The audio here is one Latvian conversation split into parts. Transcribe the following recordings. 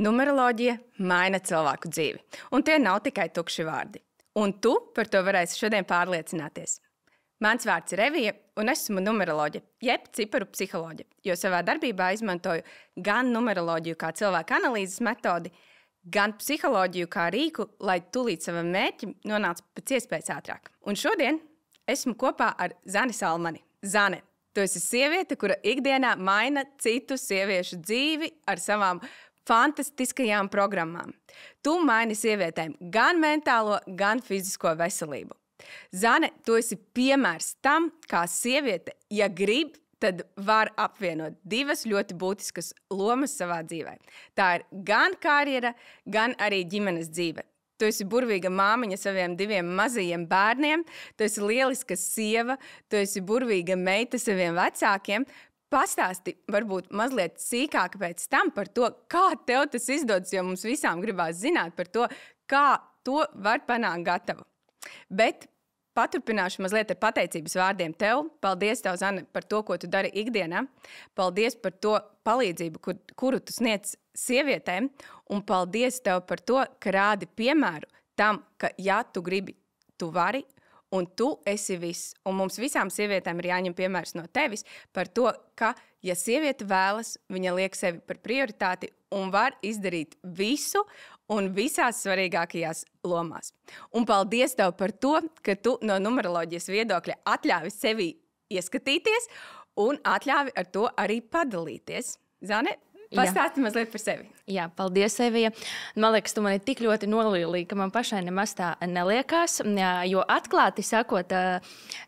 Numeroloģija maina cilvēku dzīvi, un tie nav tikai tukši vārdi. Un tu par to varēsi šodien pārliecināties. Mans vārds ir Evija, un esmu numeroloģe, jeb ciparu psiholoģe, jo savā darbībā izmantoju gan numeroloģiju kā cilvēka analīzes metodi, gan psiholoģiju kā rīku, lai tūlīt savam mērķim nonāc pēc iespējas ātrāk. Un šodien esmu kopā ar Zani Salmani. Zane, tu esi sieviete, kura ikdienā maina citu sieviešu dzīvi ar savām fantastiskajām programmām. Tu maini sievietēm gan mentālo, gan fizisko veselību. Zane, tu esi piemērs tam, kā sieviete, ja grib, tad var apvienot divas ļoti būtiskas lomas savā dzīvē. Tā ir gan karjera, gan arī ģimenes dzīve. Tu esi burvīga māmiņa saviem 2 mazajiem bērniem, tu esi lieliska sieva, tu esi burvīga meita saviem vecākiem. Pastāsti varbūt mazliet sīkāk pēc tam par to, kā tev tas izdodas, jo mums visām gribās zināt par to, kā to var panākt gatavu. Bet paturpināšu mazliet ar pateicības vārdiem tev. Paldies tev, Zane, par to, ko tu dari ikdienā. Paldies par to palīdzību, kuru tu sniedz sievietēm. Un paldies tev par to, ka rādi piemēru tam, ka ja tu gribi, tu vari. Un tu esi viss. Un mums visām sievietēm ir jāņem piemērs no tevis par to, ka, ja sieviete vēlas, viņa liek sevi par prioritāti un var izdarīt visu un visās svarīgākajās lomās. Un paldies tev par to, ka tu no numeroloģijas viedokļa atļāvi sevi ieskatīties un atļāvi ar to arī padalīties. Zane, pastāsti mazliet par sevi. Jā, paldies, Evija. Man liekas, tu mani tik ļoti nolīlīji, ka man pašai nemaz tā neliekās. Jo atklāti sakot,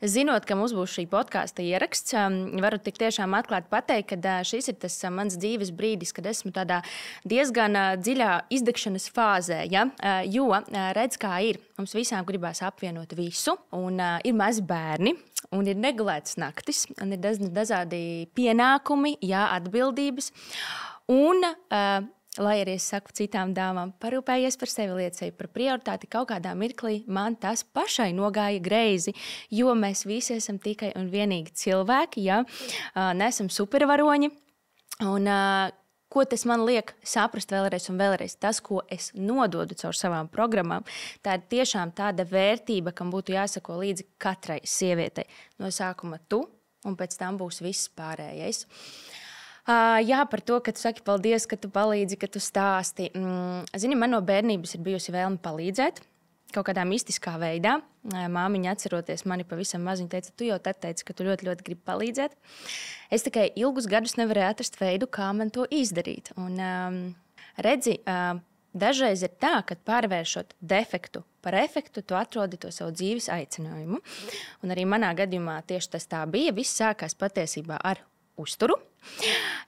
zinot, ka mums būs šī podkāsta ieraksts, varu tik tiešām atklāti pateikt, ka šis ir tas mans dzīves brīdis, kad esmu tādā diezgan dziļā izdegšanas fāzē. Ja? Jo, redz, kā ir, mums visām gribās apvienot visu, un ir mazi bērni, un ir negulētas naktis, un ir dažādi pienākumi, jā, atbildības. Un, lai arī es saku citām dāmām, parūpējies par sevi, liec sevi par prioritāti, kaut kādā mirklī man tas pašai nogāja greizi, jo mēs visi esam tikai un vienīgi cilvēki, ja? Nesam supervaroņi. Un, ko tas man liek saprast vēlreiz un vēlreiz? Tas, ko es nododu caur savām programmām, tā ir tiešām tāda vērtība, kam būtu jāsako līdzi katrai sievietei. No sākuma tu, un pēc tam būs viss pārējais. Jā, par to, ka tu saki paldies, ka tu palīdzi, ka tu stāsti. Zini, man no bērnības ir bijusi vēlme palīdzēt kaut kādā mistiskā veidā. Māmiņa, atceroties mani pavisam maziņu, teica, tu jau tad teici, ka tu ļoti, ļoti gribi palīdzēt. Es tikai ilgus gadus nevarēju atrast veidu, kā man to izdarīt. Un redzi, dažreiz ir tā, ka pārvēršot defektu par efektu, tu atrodi to savu dzīves aicinājumu. Un arī manā gadījumā tieši tas tā bija. Viss sākās patiesībā ar uzturu,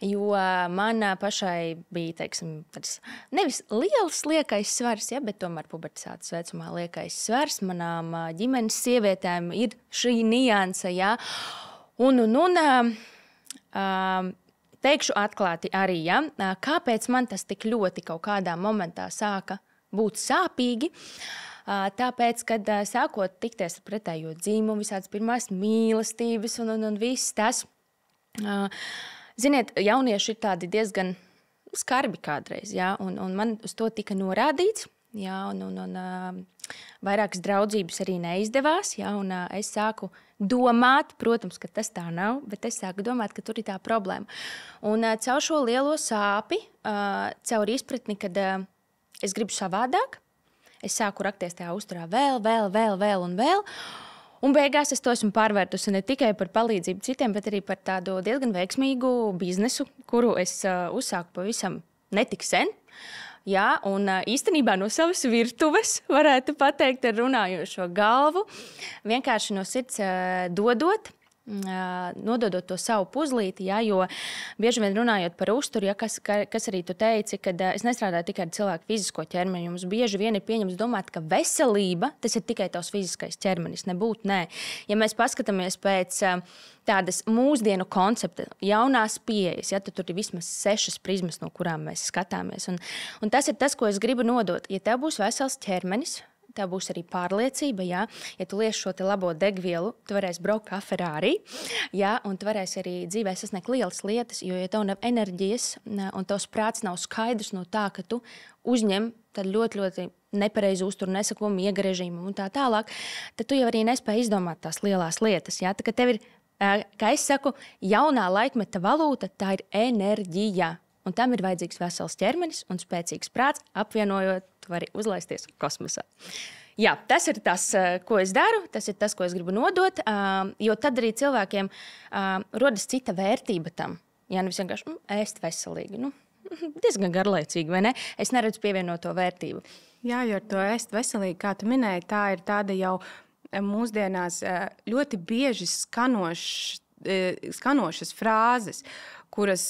jo man pašai bija, teiksim, nevis liels liekais svars, ja, bet tomēr pubertātes vecumā liekais svars. Manām ģimenes sievietēm ir šī nianse, ja. Teikšu atklāti arī, ja, kāpēc man tas tik ļoti kaut kādā momentā sāka būt sāpīgi. Tāpēc, kad sākot tikties ar pretējo dzīmumu, visādas pirmās mīlestības un viss tas, ziniet, jaunieši ir tādi diezgan skarbi kādreiz, jā, un man uz to tika norādīts, jā, un vairākas draudzības arī neizdevās, jā, un es sāku domāt, protams, ka tas tā nav, bet es sāku domāt, ka tur ir tā problēma. Un caur šo lielo sāpi, caur izpratni, kad es gribu savādāk, es sāku rakties tajā uzturā vēl un vēl. Un beigās es to esmu pārvērtusi ne tikai par palīdzību citiem, bet arī par tādu diezgan veiksmīgu biznesu, kuru es uzsāku pavisam netik sen. Jā, un īstenībā no savas virtuves, varētu pateikt, ar runājošo galvu, vienkārši no sirds nododot to savu puzlīti, jā, jo bieži vien runājot par uzturu, ja, kas arī tu teici, kad es nestrādāju tikai ar cilvēku fizisko ķermeni, mums bieži vien ir pieņems domāt, ka veselība, tas ir tikai tavs fiziskais ķermenis, nebūtu nē. Ja mēs paskatāmies pēc tādas mūsdienu koncepta, jaunās pieejas, ja, tad tur ir vismaz 6 prizmas, no kurām mēs skatāmies. Un tas ir tas, ko es gribu nodot. Ja tev būs vesels ķermenis, tev būs arī pārliecība, jā. Ja tu liesi šo te labo degvielu, tu varēsi braukt kā Ferrari, jā, un tu varēsi arī dzīvē sasniegt lielas lietas, jo, ja tev nav enerģijas un tavs prāts nav skaidrs no tā, ka tu uzņem tad ļoti, ļoti nepareizi uzturu, nesako miega režīmu un tā tālāk, tad tu jau arī nespēji izdomāt tās lielās lietas, jā. Tā kā tev ir, kā es saku, jaunā laikmeta valūta, tā ir enerģija. Un tam ir vajadzīgs vesels ķermenis un spēcīgs prāts, apvienojot, tu vari uzlaisties kosmosā. Jā, tas ir tas, ko es daru, tas ir tas, ko es gribu nodot, jo tad arī cilvēkiem rodas cita vērtība tam. Jā, nevis vienkārši ēst veselīgi, diezgan garlaicīgi, vai ne? Es neredzu pievienoto vērtību. Jā, jo ar to ēst veselīgi, kā tu minēji, tā ir tāda jau mūsdienās ļoti bieži skanošas frāzes, kuras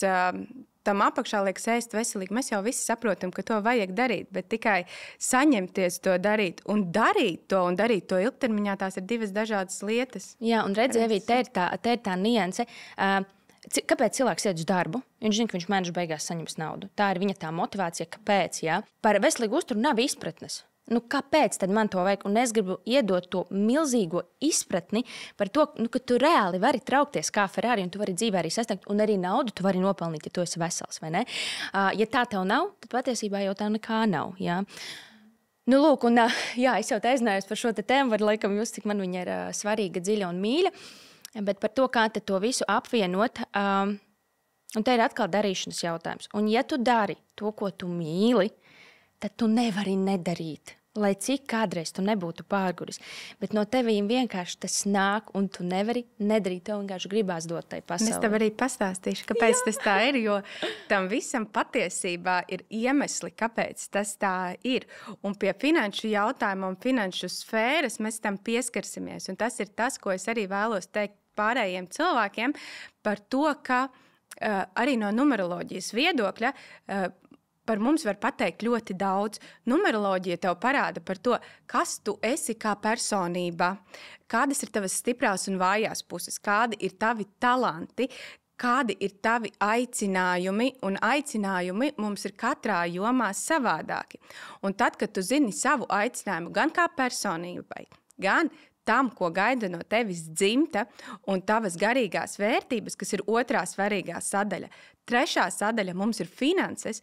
tam apakšā liekas ēst veselīgi. Mēs jau visi saprotam, ka to vajag darīt, bet tikai saņemties to darīt un darīt to ilgtermiņā, tās ir divas dažādas lietas. Jā, un redz, Evī, te ir tā nianse. Kāpēc cilvēks iet uz darbu? Viņš zina, ka viņš mēneša beigās saņems naudu. Tā ir viņa tā motivācija, kāpēc. Jā? Par veselīgu uzturu nav izpratnes. Kāpēc tad man to vajag? Un es gribu iedot to milzīgo izpratni par to, ka tu reāli vari traukties kā Ferrari un tu vari dzīvē arī sasniegt, un arī naudu tu vari nopelnīt, ja tu esi vesels, vai ne? Ja tā tev nav, tad patiesībā jau tā nekā nav, jā. Lūk, un jā, es jau te aizinājos par šo te tēmu, var laikam jūs, cik man viņa ir svarīga, dziļa un mīļa, bet par to, kā te to visu apvienot, un te ir atkal darīšanas jautājums. Un ja tu dari to, ko tu mīli, tad tu nevari nedarīt, lai cik kādreiz tu nebūtu pārguris. Bet no tevīm vienkārši tas nāk, un tu nevari nedarīt, tev vienkārši gribās dot tai pasaulē. Es tev arī pastāstīšu, kāpēc tas tā ir, jo tam visam patiesībā ir iemesli, kāpēc tas tā ir. Un pie finanšu jautājuma un finanšu sfēras mēs tam pieskarsimies. Un tas ir tas, ko es arī vēlos teikt pārējiem cilvēkiem par to, ka arī no numeroloģijas viedokļa par mums var pateikt ļoti daudz. Numeroloģija tev parāda par to, kas tu esi kā personība, kādas ir tavas stiprās un vājās puses, kādi ir tavi talanti, kādi ir tavi aicinājumi, un aicinājumi mums ir katrā jomā savādāki. Un tad, kad tu zini savu aicinājumu gan kā personībai, gan tam, ko gaida no tevis dzimta un tavas garīgās vērtības, kas ir otrā svarīgā sadaļa. Trešā sadaļa mums ir finanses.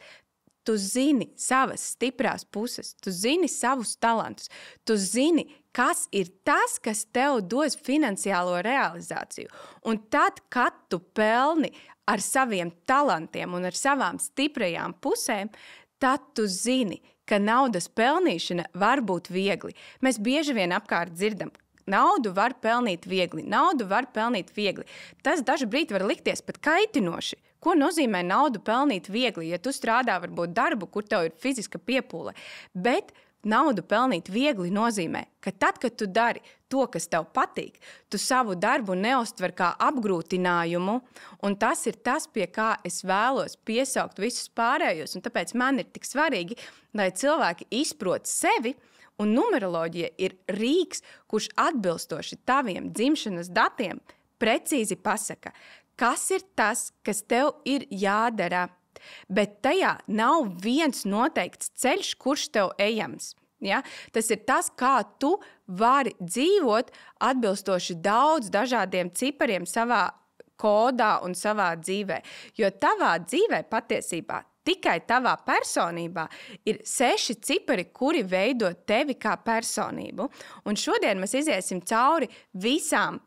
Tu zini savas stiprās puses, tu zini savus talantus, tu zini, kas ir tas, kas tev dos finansiālo realizāciju. Un tad, kad tu pelni ar saviem talantiem un ar savām stiprajām pusēm, tad tu zini, ka naudas pelnīšana var būt viegli. Mēs bieži vien apkārt dzirdam, naudu var pelnīt viegli, naudu var pelnīt viegli. Tas dažu brīdi var likties pat kaitinoši. Ko nozīmē naudu pelnīt viegli, ja tu strādā varbūt darbu, kur tev ir fiziska piepūle? Bet naudu pelnīt viegli nozīmē, ka tad, kad tu dari to, kas tev patīk, tu savu darbu neuztver kā apgrūtinājumu, un tas ir tas, pie kā es vēlos piesaukt visus pārējos, un tāpēc man ir tik svarīgi, lai cilvēki izprot sevi, un numeroloģija ir rīks, kurš atbilstoši taviem dzimšanas datiem precīzi pasaka, kas ir tas, kas tev ir jādara, bet tajā nav viens noteikts ceļš, kurš tev ejams. Ja? Tas ir tas, kā tu vari dzīvot atbilstoši daudz dažādiem cipariem savā kodā un savā dzīvē. Jo tavā dzīvē patiesībā tikai tavā personībā ir 6 cipari, kuri veido tevi kā personību. Un šodien mēs iziesim cauri visām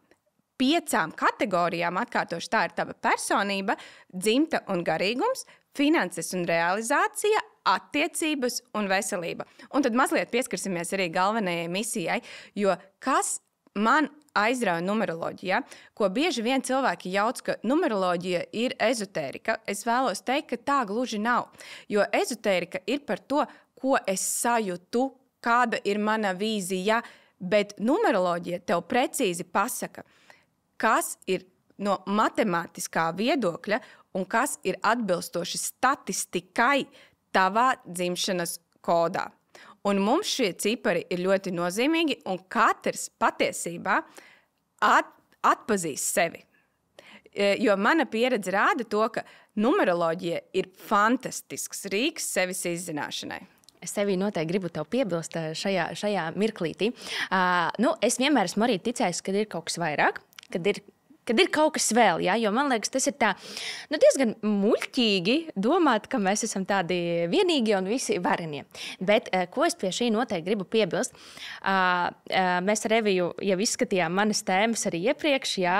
5 kategorijām, atkārtoši tā ir tava personība, dzimta un garīgums, finanses un realizācija, attiecības un veselība. Un tad mazliet pieskarsimies arī galvenajai misijai, jo kas man aizrauja numeroloģijā, ko bieži vien cilvēki jauc, ka numeroloģija ir ezotērika. Es vēlos teikt, ka tā gluži nav, jo ezotērika ir par to, ko es sajūtu, kāda ir mana vīzija, bet numeroloģija tev precīzi pasaka, kas ir no matemātiskā viedokļa un kas ir atbilstoši statistikai tavā dzimšanas kodā. Un mums šie cipari ir ļoti nozīmīgi, un katrs patiesībā atpazīst sevi. Jo mana pieredze rāda to, ka numeroloģija ir fantastisks rīks sevis izzināšanai. Es tevī noteikti gribu tev piebilst šajā mirklītī. Es vienmēr esmu arī ticējis, ka ir kaut kas vairāk, kad ir kaut kas vēl, ja? Jo man liekas, tas ir tā, diezgan muļķīgi domāt, ka mēs esam tādi vienīgi un visi varenie. Bet, ko es pie šī noteikti gribu piebilst, mēs ar Eviju jau izskatījām manas tēmas arī iepriekš, ja?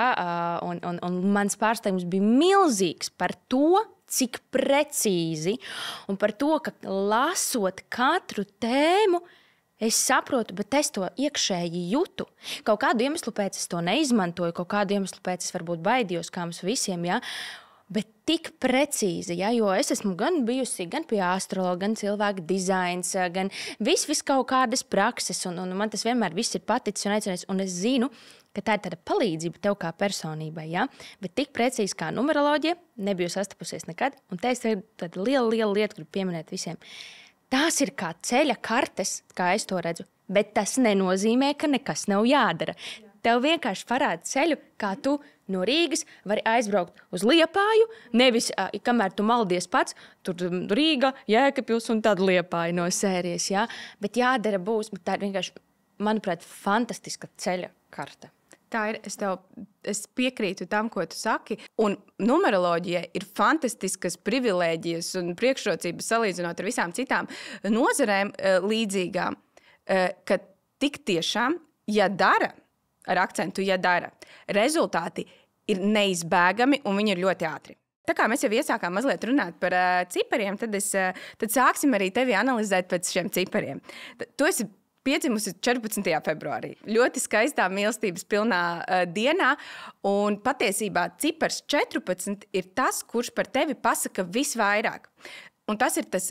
Un mans pārsteigums bija milzīgs par to, cik precīzi un par to, ka lasot katru tēmu, es saprotu, bet es to iekšēji jūtu. Kaut kādu iemeslu pēc es to neizmantoju, kaut kādu iemeslu pēc es varbūt baidījos, kā mums visiem, ja? Bet tik precīzi, ja? Jo es esmu gan bijusi gan pie astrologa, gan cilvēka dizains, gan vis kaut kādas prakses, un man tas vienmēr viss ir paticis un aicināts, un es zinu, ka tā ir tāda palīdzība tev kā personībai, ja? Bet tik precīzi kā numeroloģija nebiju sastapusies nekad, un te es tāda liela lieta gribu pieminēt visiem. Tās ir kā ceļa kartes, kā es to redzu, bet tas nenozīmē, ka nekas nav jādara. Tev vienkārši parāda ceļu, kā tu no Rīgas vari aizbraukt uz Liepāju, nevis, kamēr tu maldies pats, tur Rīga, Jēkabpils un tad Liepāja no sērijas, ja? Bet jādara būs, bet tā ir vienkārši, manuprāt, fantastiska ceļa karte. Tā ir, es piekrītu tam, ko tu saki, un numeroloģijai ir fantastiskas privilēģijas un priekšrocības salīdzinot ar visām citām nozarēm līdzīgām, ka tik tiešām, ja dara, ar akcentu, ja dara, rezultāti ir neizbēgami un viņi ir ļoti ātri. Tā kā mēs jau iesākām mazliet runāt par cipariem, tad sāksim arī tevi analizēt pēc šiem cipariem. Tu esi piedzimusi 14. februārī. Ļoti skaistā mīlestības pilnā dienā, un patiesībā cipars 14 ir tas, kurš par tevi pasaka visvairāk. Un tas ir tas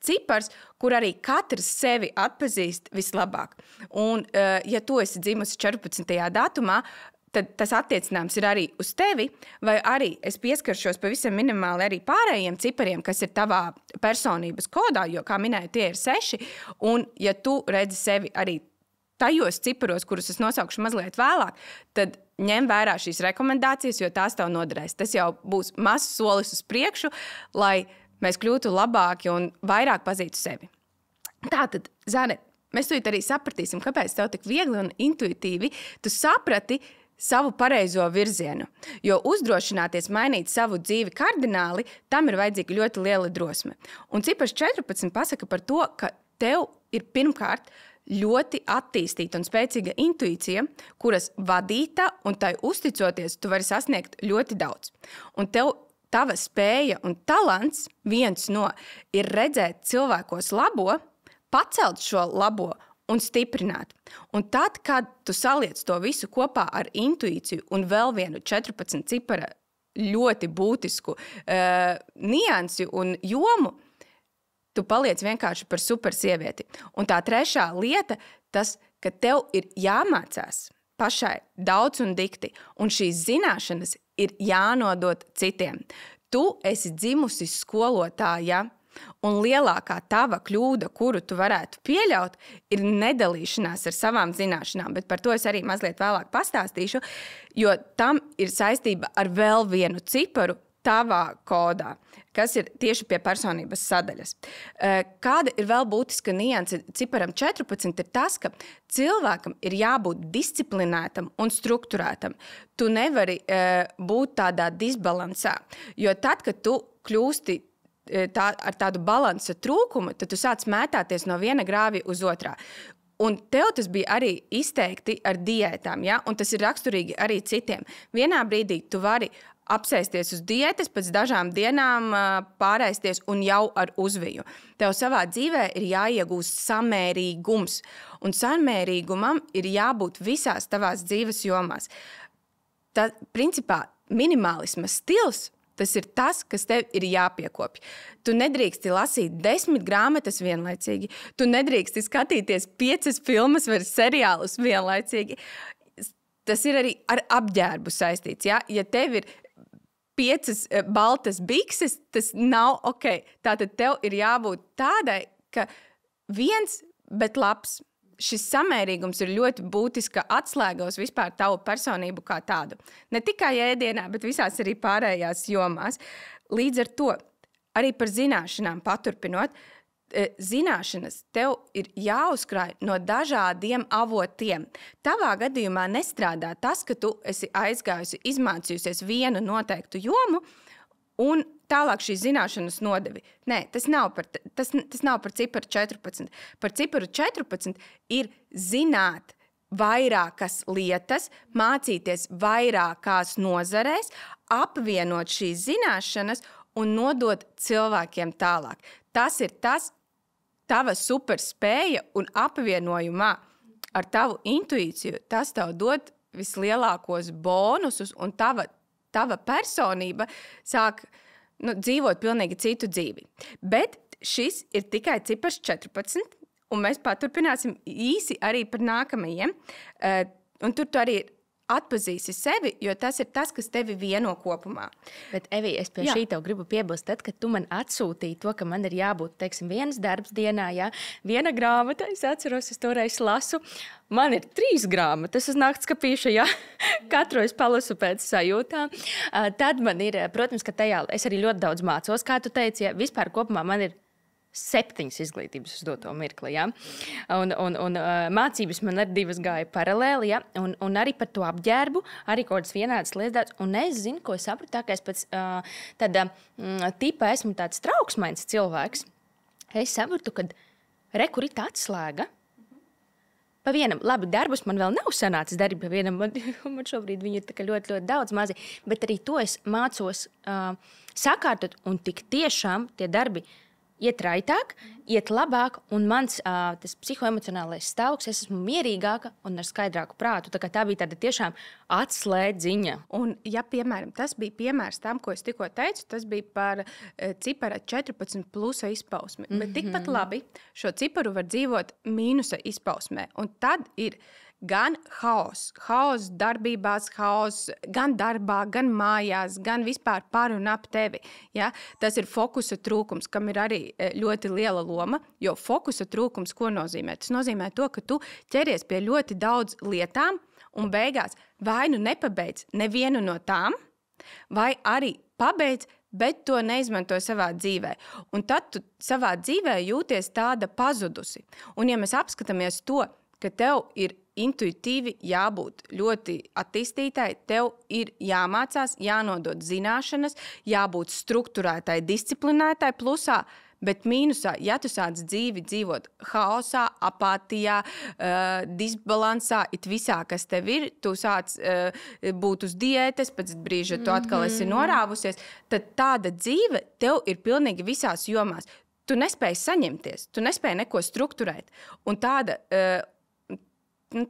cipars, kur arī katrs sevi atpazīst vislabāk. Un ja tu esi dzimusi 14. datumā, tad tas attiecināms ir arī uz tevi, vai arī es pieskaršos pavisam minimāli arī pārējiem cipariem, kas ir tavā personības kodā, jo, kā minēju, tie ir 6, un ja tu redzi sevi arī tajos ciparos, kurus es nosaukšu mazliet vēlāk, tad ņem vērā šīs rekomendācijas, jo tās tev noderēs. Tas jau būs mazs solis uz priekšu, lai mēs kļūtu labāki un vairāk pazītu sevi. Tātad, Zane, mēs tūlīt arī sapratīsim, kāpēc tev tik viegli un intuitīvi tu saprati savu pareizo virzienu, jo uzdrošināties mainīt savu dzīvi kardināli, tam ir vajadzīga ļoti liela drosme. Un cipars 14 pasaka par to, ka tev ir pirmkārt ļoti attīstīta un spēcīga intuīcija, kuras vadīta un tai uzticoties, tu vari sasniegt ļoti daudz. Un tava spēja un talants viens no ir redzēt cilvēkos labo, pacelt šo labo un stiprināt. Un tad, kad tu saliec to visu kopā ar intuīciju un vēl vienu 14 cipara ļoti būtisku niansi un jomu, tu paliec vienkārši par super sievieti. Un tā trešā lieta, tas, ka tev ir jāmācās pašai daudz un dikti, un šīs zināšanas ir jānodot citiem. Tu esi dzimusi skolotāja, un lielākā tava kļūda, kuru tu varētu pieļaut, ir nedalīšanās ar savām zināšanām, bet par to es arī mazliet vēlāk pastāstīšu, jo tam ir saistība ar vēl vienu ciparu tavā kodā, kas ir tieši pie personības sadaļas. Kāda ir vēl būtiska nianse ciparam 14 ir tas, ka cilvēkam ir jābūt disciplinētam un strukturētam. Tu nevari būt tādā disbalansā, jo tad, kad tu kļūsti ar tādu balansa trūkumu, tad tu sāc mētāties no viena grāvja uz otrā. Un tev tas bija arī izteikti ar diētām, ja? Un tas ir raksturīgi arī citiem. Vienā brīdī tu vari apsēsties uz diētas, pēc dažām dienām pārēsties un jau ar uzviju. Tev savā dzīvē ir jāiegūst samērīgums, un samērīgumam ir jābūt visās tavās dzīves jomās. Tad, principā, minimālisma stils, tas ir tas, kas tev ir jāpiekopj. Tu nedrīksti lasīt 10 grāmatas vienlaicīgi, tu nedrīksti skatīties 5 filmas vai seriālus vienlaicīgi. Tas ir arī ar apģērbu saistīts. Ja, ja tev ir 5 baltas bikses, tas nav ok. Tātad tev ir jābūt tādai, ka viens, bet labs. Šis samērīgums ir ļoti būtiska atslēga uz vispār tavu personību kā tādu. Ne tikai ēdienā, bet visās arī pārējās jomās. Līdz ar to, arī par zināšanām paturpinot, zināšanas tev ir jāuzkrāj no dažādiem avotiem. Tavā gadījumā nestrādā tas, ka tu esi aizgājusi, izmācījusies vienu noteiktu jomu un tālāk šīs zināšanas nodevi. Nē, tas nav par ciparu 14. Par ciparu 14 ir zināt vairākas lietas, mācīties vairākās nozarēs, apvienot šīs zināšanas un nodot cilvēkiem tālāk. Tas ir tas, tava superspēja un apvienojumā ar tavu intuīciju, tas tev dod vislielākos bonusus un tava personība sāk dzīvot pilnīgi citu dzīvi. Bet šis ir tikai cipars 14, un mēs paturpināsim īsi arī par nākamajiem. Un tur tu arī atpazīsi sevi, jo tas ir tas, kas tevi vieno kopumā. Bet, Evi, es pie šī tev gribu piebilst, tad, kad tu man atsūtīji to, ka man ir jābūt, teiksim, viens darbs dienā, viena grāmata, es atceros, es toreiz lasu, man ir 3 grāmatas uz nakts kapīša, katru es palasu pēc sajūtām. Tad man ir, protams, ka tajā es arī ļoti daudz mācos, kā tu teici, vispār kopumā man ir 7 izglītības uz doto mirkli. Un mācības man arī 2 gāja paralēli. Un arī par to apģērbu, arī kaut kādas vienādas lietas. Un es zinu, ko es sapratu, ka es pēc tāda tipa esmu tāds trauksmains cilvēks. Es sapratu, ka kur ir tā atslēga. Pa vienam, labi, darbus man vēl nav sanācis darīt pa vienam, man šobrīd viņi ir ļoti, ļoti daudz mazi, bet arī to es mācos sakārtot, un tik tiešām tie darbi iet raitāk, iet labāk, un mans tas psihoemocionālais stāvoklis, es esmu mierīgāka un ar skaidrāku prātu. Tā bija tāda tiešām atslēdziņa. Un, ja, piemēram, tas bija piemērs tam, ko es tikko teicu, tas bija par cipara 14 plusa izpausmi. Bet tikpat labi šo ciparu var dzīvot mīnusa izpausmē. Un tad ir gan haoss darbībās, haoss gan darbā, gan mājās, gan vispār par un ap tevi. Ja? Tas ir fokusa trūkums, kam ir arī ļoti liela loma, jo fokusa trūkums ko nozīmē? Tas nozīmē to, ka tu ķeries pie ļoti daudz lietām un beigās vai nu nepabeidz nevienu no tām, vai arī pabeidz, bet to neizmanto savā dzīvē. Un tad tu savā dzīvē jūties tāda pazudusi. Un ja mēs apskatāmies to, ka tev ir intuitīvi jābūt ļoti attīstītai, tev ir jāmācās, jānodod zināšanas, jābūt strukturētai, disciplinētai plusā, bet mīnusā, ja tu sāc dzīvi dzīvot haosā, apātijā, disbalansā, it visā, kas tev ir, tu sāc būt uz diētes, pēc brīža tu atkal esi norāvusies, tad tāda dzīve tev ir pilnīgi visās jomās. Tu nespēji saņemties, tu nespēji neko strukturēt. Un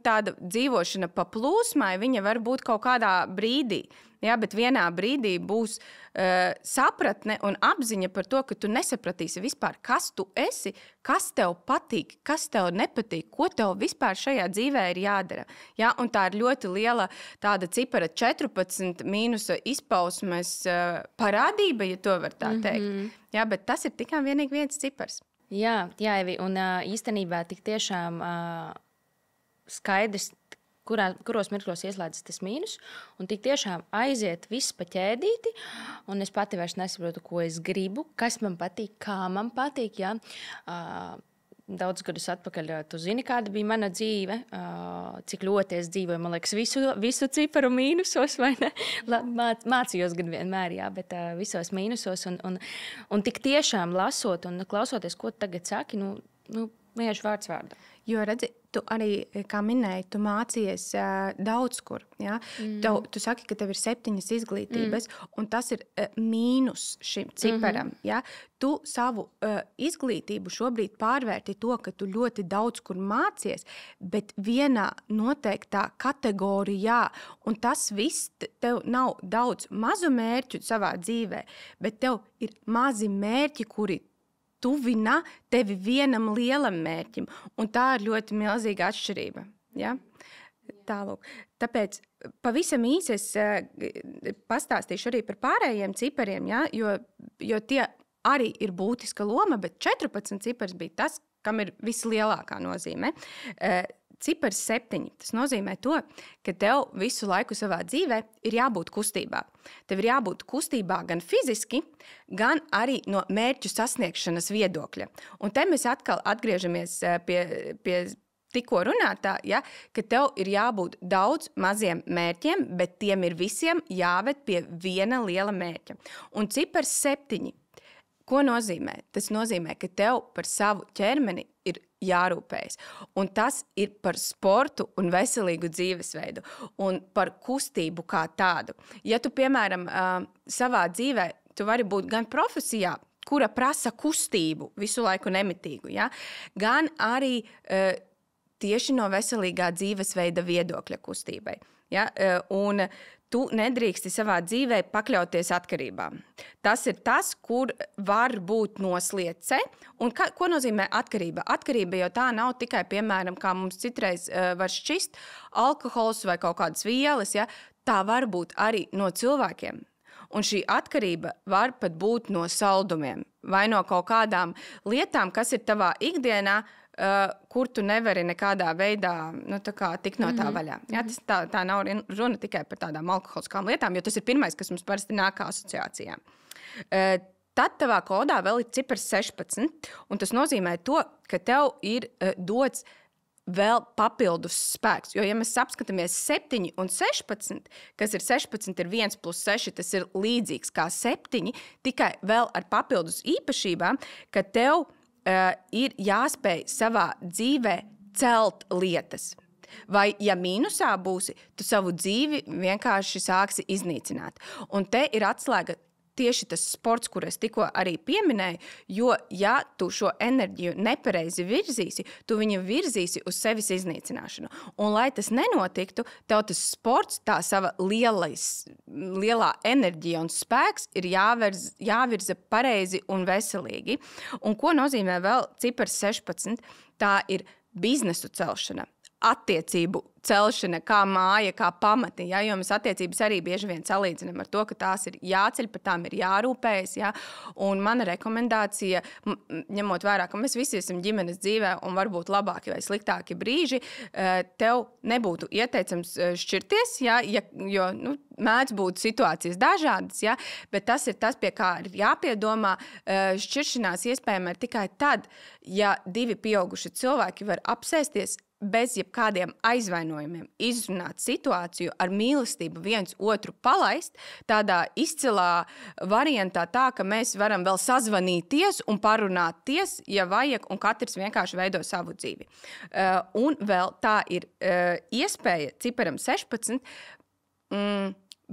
tāda dzīvošana pa plūsmai, viņa var būt kaut kādā brīdī, bet vienā brīdī būs sapratne un apziņa par to, ka tu nesapratīsi vispār, kas tu esi, kas tev patīk, kas tev nepatīk, ko tev vispār šajā dzīvē ir jādara. Un tā ir ļoti liela tāda cipara 14 mīnusa izpausmes parādība, ja to var tā teikt. Bet tas ir tikai vienīgi viens cipars. Jā, Evi, un īstenībā tik tiešām skaidrs, kuros mirkļos ieslēdzas tas mīnus, un tik tiešām aiziet viss pa ķēdīti, un es pati vairs nesaprotu, ko es gribu, kas man patīk, kā man patīk. Daudz gadus atpakaļ, tu zini, kāda bija mana dzīve, cik ļoti es dzīvoju, man liekas, visu ciparu mīnusos, vai ne? Mācījos gan vienmēr, bet visos mīnusos, un tik tiešām lasot un klausoties, ko tu tagad saki, vienkārši vārds vārdā. Jo, redzi, tu arī, kā minēji, tu mācījies daudz kur. Ja? Tu saki, ka tev ir 7 izglītības, un tas ir mīnus šim ciparam. Ja? Tu savu izglītību šobrīd pārvērti to, ka tu ļoti daudz kur mācies, bet vienā noteiktā kategorijā. Un tas viss, tev nav daudz mazu mērķu savā dzīvē, bet tev ir mazi mērķi, kuri tuvina tevi vienam lielam mērķim. Un tā ir ļoti milzīga atšķirība. Ja? Tālūk. Tāpēc pavisam īsi es pastāstīšu arī par pārējiem cipariem, ja? jo tie arī ir būtiska loma, bet 14 cipars bija tas, kam ir vislielākā nozīme. cipars 7. Tas nozīmē to, ka tev visu laiku savā dzīvē ir jābūt kustībā. Tev ir jābūt kustībā gan fiziski, gan arī no mērķu sasniegšanas viedokļa. Un te mēs atkal atgriežamies pie tikko runātā, ja, ka tev ir jābūt daudz maziem mērķiem, bet tiem ir visiem jāved pie viena liela mērķa. Un cipars 7. Ko nozīmē? Tas nozīmē, ka tev par savu ķermeni ir jārūpējas. Un tas ir par sportu un veselīgu dzīvesveidu un par kustību kā tādu. Ja tu, piemēram, savā dzīvē, tu vari būt gan profesijā, kura prasa kustību visu laiku nemitīgu, ja? Gan arī tieši no veselīgā dzīvesveida viedokļa kustībai. Ja? Un tu nedrīksti savā dzīvē pakļauties atkarībām. Tas ir tas, kur var būt nosliece. Un ko nozīmē atkarība? Atkarība jau tā nav tikai, piemēram, kā mums citreiz var šķist, alkohols vai kaut kādas vielas. Ja? Tā var būt arī no cilvēkiem. Un šī atkarība var pat būt no saldumiem vai no kaut kādām lietām, kas ir tavā ikdienā, kur tu nevari nekādā veidā tikt no tā vaļā. Ja, tā nav runa tikai par tādām alkoholiskām lietām, jo tas ir pirmais, kas mums parasti nāk kā asociācijā. Tad tavā kodā vēl ir cipars 16, un tas nozīmē to, ka tev ir dots vēl papildus spēks. Jo, ja mēs apskatāmies 7 un 16, kas ir 16 ir 1 plus 6, tas ir līdzīgs kā 7, tikai vēl ar papildus īpašībām, ka tev ir jāspēj savā dzīvē celt lietas. Vai, ja mīnusā būsi, tu savu dzīvi vienkārši sāksi iznīcināt. Un te ir atslēga tieši tas sports, kur es tikko arī pieminēju, jo, ja tu šo enerģiju nepareizi virzīsi, tu viņu virzīsi uz sevis iznīcināšanu. Un, lai tas nenotiktu, tev tas sports, tā sava lielā enerģija un spēks ir jāvirza pareizi un veselīgi. Un ko nozīmē vēl cipars 16? Tā ir biznesu celšana. Attiecību celšana, kā māja, kā pamati, ja? Jo mēs attiecības arī bieži vien salīdzinām ar to, ka tās ir jāceļ, par tām ir jārūpējas. Ja? Un mana rekomendācija, ņemot vērā, ka mēs visi esam ģimenes dzīvē un varbūt labāki vai sliktāki brīži, tev nebūtu ieteicams šķirties, ja? Jo mēdz būt situācijas dažādas, ja? Bet tas ir tas, pie kā ir jāpiedomā. Šķiršanās iespējama ir tikai tad, ja divi pieauguši cilvēki var apsēsties bez jebkādiem aizvainojumiem, izrunāt situāciju ar mīlestību viens otru palaist, tādā izcilā variantā tā, ka mēs varam vēl sazvanīties un parunāties, ja vajag, un katrs vienkārši veido savu dzīvi. Un vēl tā ir iespēja ciparam 16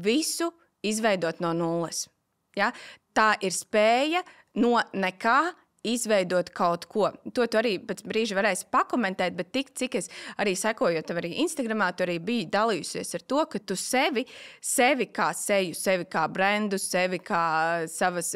visu izveidot no nulles. Ja? Tā ir spēja no nekā izveidot kaut ko. To tu arī pēc brīža varēsi pakomentēt, bet cik es arī sekojot tev arī Instagramā, tu arī biji dalījusies ar to, ka tu sevi kā seju, sevi kā brendu, sevi kā savas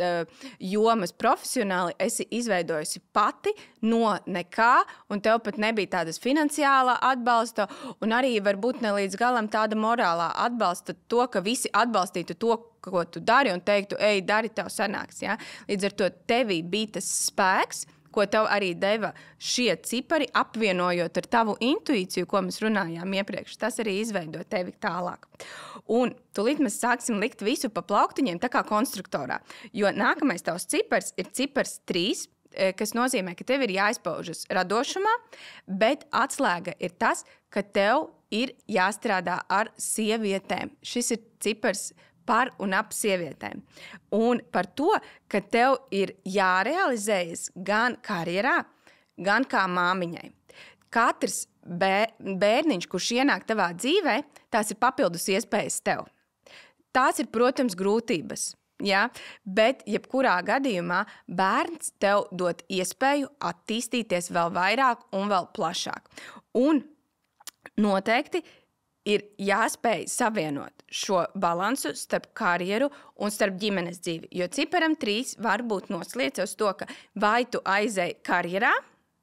jomas profesionāli esi izveidojusi pati no nekā, un tev pat nebija tādas finansiālā atbalsta, un arī varbūt ne līdz galam tāda morālā atbalsta to, ka visi atbalstītu to, ko tu dari, un teiktu, ej, dari, tev sanāks. Ja? Līdz ar to tevī bija tas spēks, ko tev arī deva šie cipari, apvienojot ar tavu intuīciju, ko mēs runājām iepriekš. Tas arī izveido tevi tālāk. Un tūlīt mēs sāksim likt visu pa plauktiņiem, tā kā konstruktorā. Jo nākamais tavs cipars ir cipars 3, kas nozīmē, ka tev ir jāizpaužas radošumā, bet atslēga ir tas, ka tev ir jāstrādā ar sievietēm. Šis ir cipars par un ap sievietēm. Un par to, ka tev ir jārealizējas gan karjerā, gan kā māmiņai. Katrs bērniņš, kurš ienāk tavā dzīvē, tās ir papildus iespējas tev. Tās ir, protams, grūtības. Ja? Bet, jebkurā gadījumā, bērns tev dod iespēju attīstīties vēl vairāk un vēl plašāk. Un noteikti ir jāspēj savienot šo balansu starp karjeru un starp ģimenes dzīvi. Jo ciparam 3 var būt noslēdz uz to, ka vai tu aizēji karjerā,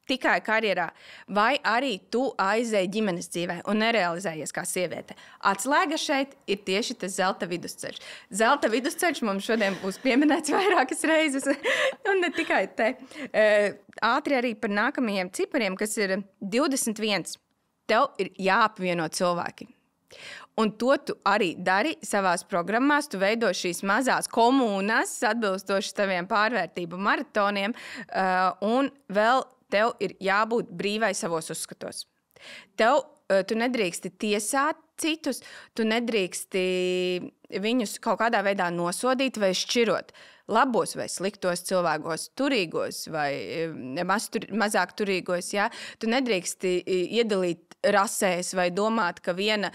tikai karjerā, vai arī tu aizēji ģimenes dzīvē un nerealizējies kā sieviete. Atslēga šeit ir tieši tas zelta vidusceļš. Zelta vidusceļš mums šodien būs pieminēts vairākas reizes, un ne tikai te. Ātri arī par nākamajiem cipariem, kas ir 21. tev ir jāapvieno cilvēki. Un to tu arī dari savās programmās. Tu veido šīs mazās komunas, atbilstoši taviem pārvērtību maratoniem, un vēl tev ir jābūt brīvai savos uzskatos. Tu nedrīksti tiesāt citus, tu nedrīksti viņus kaut kādā veidā nosodīt vai šķirot labos vai sliktos cilvēkos, turīgos vai mazāk turīgos. Ja? Tu nedrīksti iedalīt rasēs vai domāt, ka viena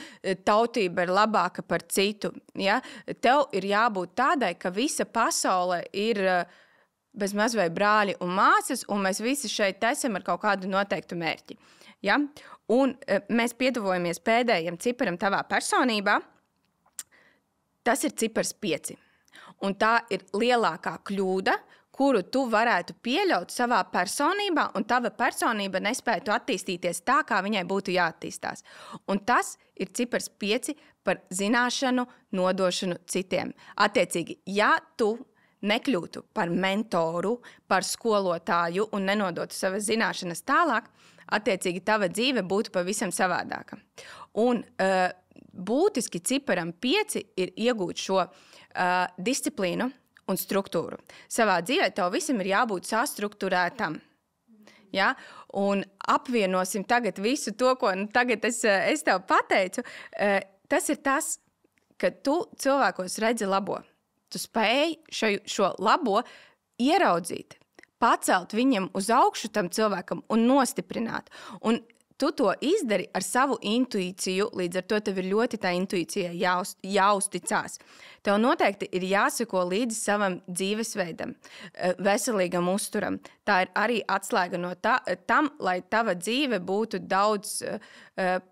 tautība ir labāka par citu. Ja? Tev ir jābūt tādai, ka visa pasaule ir bez maz vai brāļi un māsas, un mēs visi šeit esam ar kaut kādu noteiktu mērķi. Ja? Un mēs pietuvojamies pēdējiem ciparam tavā personībā. Tas ir cipars 5. Un tā ir lielākā kļūda, kuru tu varētu pieļaut savā personībā, un tava personība nespētu attīstīties tā, kā viņai būtu jāattīstās. Un tas ir cipars 5 par zināšanu nodošanu citiem. Attiecīgi, ja tu nekļūtu par mentoru, par skolotāju un nenodotu savas zināšanas tālāk, attiecīgi tava dzīve būtu pavisam savādāka. Un būtiski ciparam 5 ir iegūt šo disciplīnu un struktūru. Savā dzīvē tev visam ir jābūt sastrukturētam. Ja? Un apvienosim tagad visu to, ko tagad es tev pateicu. Tas ir tas, ka tu cilvēkos redzi labo. Tu spēj šo labo ieraudzīt, pacelt viņam uz augšu tam cilvēkam un nostiprināt. Un tu to izdari ar savu intuīciju, līdz ar to tev ir ļoti tā intuīcija jāuzticās. Tev noteikti ir jāseko līdzi savam dzīvesveidam, veselīgam uzturam. Tā ir arī atslēga no tam, lai tava dzīve būtu daudz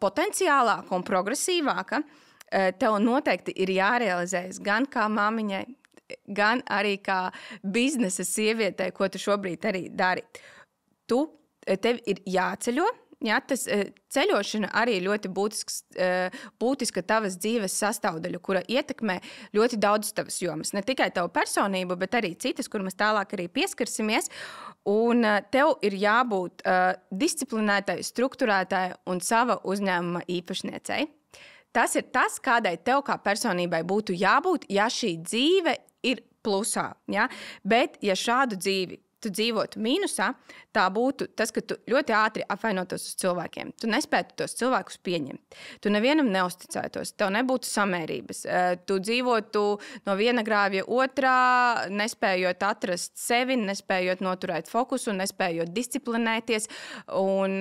potenciālāka un progresīvāka. Tev noteikti ir jārealizējas gan kā māmiņai, gan arī kā biznesa sievietei, ko tu šobrīd arī dari. Tev ir jāceļo. Ja, tas ceļošana arī ir ļoti būtiska tavas dzīves sastāvdaļa, kura ietekmē ļoti daudz tavas jomas. Ne tikai tavu personību, bet arī citas, kur mēs tālāk arī pieskarsimies. Un tev ir jābūt disciplinētai, strukturētai un sava uzņēmuma īpašniecei. Tas ir tas, kādai tev kā personībai būtu jābūt, ja šī dzīve ir plusā. Ja? Bet, ja šādu dzīvi tu dzīvotu mīnusā, tā būtu tas, ka tu ļoti ātri apvainotos uz cilvēkiem. Tu nespētu tos cilvēkus pieņemt. Tu nevienam neusticētos, tev nebūtu samērības. Tu dzīvotu no viena grāvja otrā, nespējot atrast sevi, nespējot noturēt fokusu, nespējot disciplinēties. Un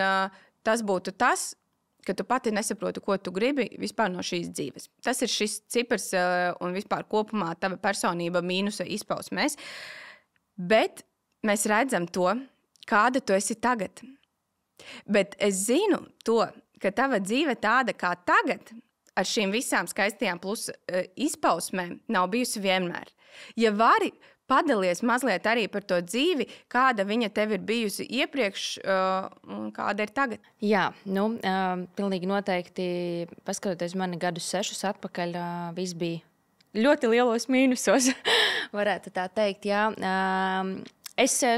tas būtu tas, ka tu pati nesaproti, ko tu gribi vispār no šīs dzīves. Tas ir šis cipars un vispār kopumā tava personība mīnusa izpausmēs. Bet mēs redzam to, kāda tu esi tagad. Bet es zinu to, ka tava dzīve tāda kā tagad, ar šīm visām skaistajām plus izpausmēm, nav bijusi vienmēr. Ja vari, padalies mazliet arī par to dzīvi, kāda viņa tev ir bijusi iepriekš un kāda ir tagad. Jā, pilnīgi noteikti, paskatoties mani gadus 6 atpakaļ, viss bija ļoti lielos mīnusos, varētu tā teikt, jā.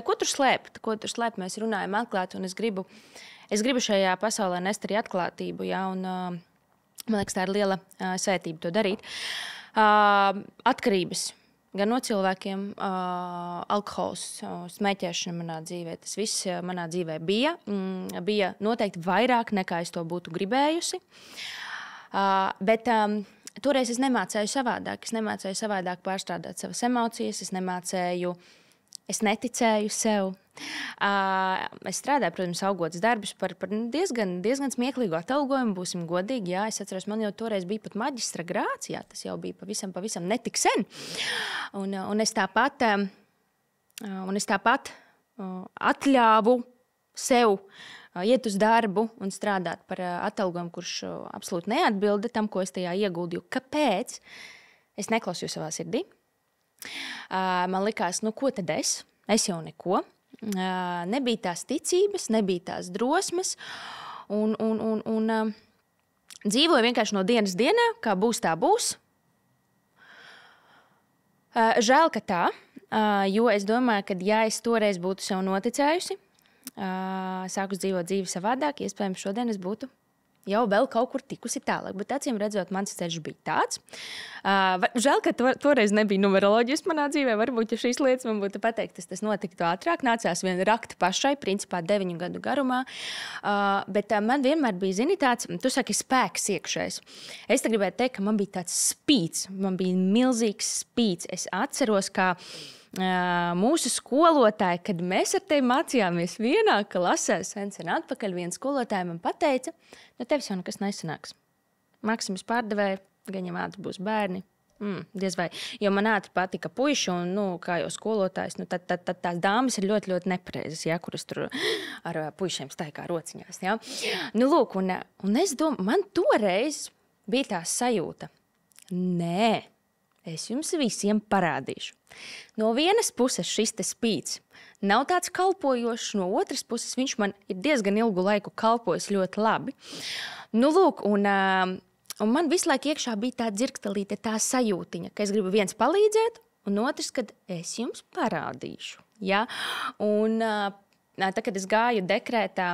Ko tur slēpt? Mēs runājam atklāti, un es gribu šajā pasaulē nest arī atklātību, jā, un man liekas, tā ir liela svētība to darīt. Atkarības. Gan no cilvēkiem, alkohols, smēķēšana manā dzīvē. Tas viss manā dzīvē bija noteikti vairāk, nekā es to būtu gribējusi. Bet toreiz es nemācēju savādāk. Es nemācēju savādāk pārstrādāt savas emocijas, es neticēju sev. Es strādāju, protams, augotas darbus par diezgan smieklīgu atalgojumu, būsim godīgi. Jā, es atceros, man jau toreiz bija pat maģistra grāds, jā, tas jau bija pavisam netik sen. Un es tāpat atļāvu sev iet uz darbu un strādāt par atalgojumu, kurš absolūti neatbilda tam, ko es tajā ieguldīju. Kāpēc? Es neklausīju savā sirdī. Man likās, ko tad es? Es jau neko. Nebija tās ticības, nebija tās drosmes. Un dzīvoju vienkārši no dienas dienā, kā būs, tā būs. Žēl, ka tā, jo es domāju, ka ja es toreiz būtu sev noticējusi, sākus dzīvot dzīvi savādāk, iespējams šodien es būtu jau vēl kaut kur tikusi tālāk. Bet, acīm redzot, mans ceļš bija tāds. Žēl, ka toreiz nebija numeroloģijas manā dzīvē. Varbūt, ja šīs lietas man būtu pateiktas, tas notiktu ātrāk. Nācās vien rakt pašai, principā 9 gadu garumā. Bet man vienmēr bija, zini, tāds, tu saki, spēks iekšējs. Es te gribēju teikt, ka man bija tāds spīds. Man bija milzīgs spīds. Es atceros, kā mūsu skolotāji, kad mēs ar tevi mācījāmies vienā klasē, sen atpakaļ, viens skolotāji man pateica, no tevis jau nekas nesanāks. Maksimis pārdevēja, gan jau ātri būs bērni. Diez vai. Jo man ātri patika puiši, un, kā jau skolotājs, tad tās dāmas ir ļoti, ļoti nepareizas, ja, kuras tur ar puišiem stāja kā rociņās. Ja. Lūk, un es domāju, man toreiz bija tā sajūta. Nē. Es jums visiem parādīšu. No vienas puses šis te spīds nav tāds kalpojošs, no otras puses viņš man ir diezgan ilgu laiku kalpojis ļoti labi. Lūk, un man visu laiku iekšā bija tā dzirkstelīte, tā sajūtiņa, ka es gribu viens palīdzēt, un otrs, kad es jums parādīšu. Ja? Un tā, kad es gāju dekrētā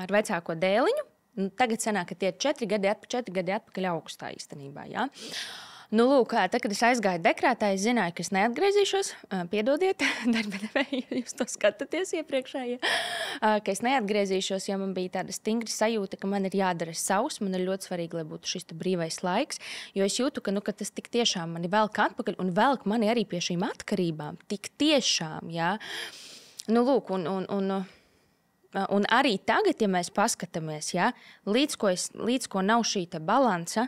ar vecāko dēliņu, tagad sanāk, ka tie ir 4 gadi atpakaļ augustā īstenībā, ja? Lūk, tad, kad es aizgāju dekrētā, es zināju, ka es neatgriezīšos. Piedodiet, darba devēji, ja jūs to skatāties iepriekšēji. Ka es neatgriezīšos, jo man bija tāda stingra sajūta, ka man ir jādara savs. Man ir ļoti svarīgi, lai būtu šis brīvais laiks. Jo es jūtu, ka tas tik tiešām mani velk atpakaļ un velk mani arī pie šīm atkarībām. Tik tiešām, jā. Lūk, un arī tagad, ja mēs paskatāmies, jā, līdz ko nav šī balansa,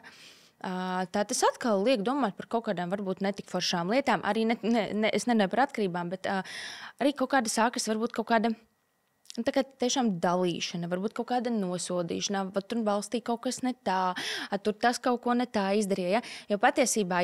tā tas atkal liek domāt par kaut kādām varbūt netik foršām lietām. Arī es nerunāju par atkarībām, bet arī kaut kāda sākas varbūt kaut kāda tiešām dalīšana, varbūt kaut kāda nosodīšana, vai tur valstī kaut kas ne tā, tur tas kaut ko ne tā izdarīja. Ja? Jo patiesībā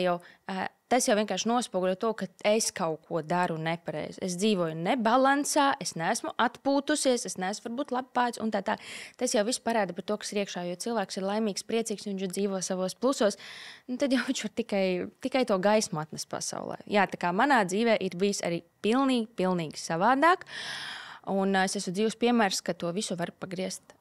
tas jau vienkārši nospoguļo to, ka es kaut ko daru nepareizi. Es dzīvoju nebalansā, es neesmu atpūtusies, es neesmu varbūt labi pāds un tā. Tas jau viss parāda par to, kas ir iekšā, jo cilvēks ir laimīgs, priecīgs, viņš dzīvo savos plusos, tad jau viņš var tikai to gaismu atnest pasaulē. Jā, tā kā manā dzīvē ir bijis arī pilnīgi savādāk. Un es esmu dzīves piemērs, ka to visu var pagriezt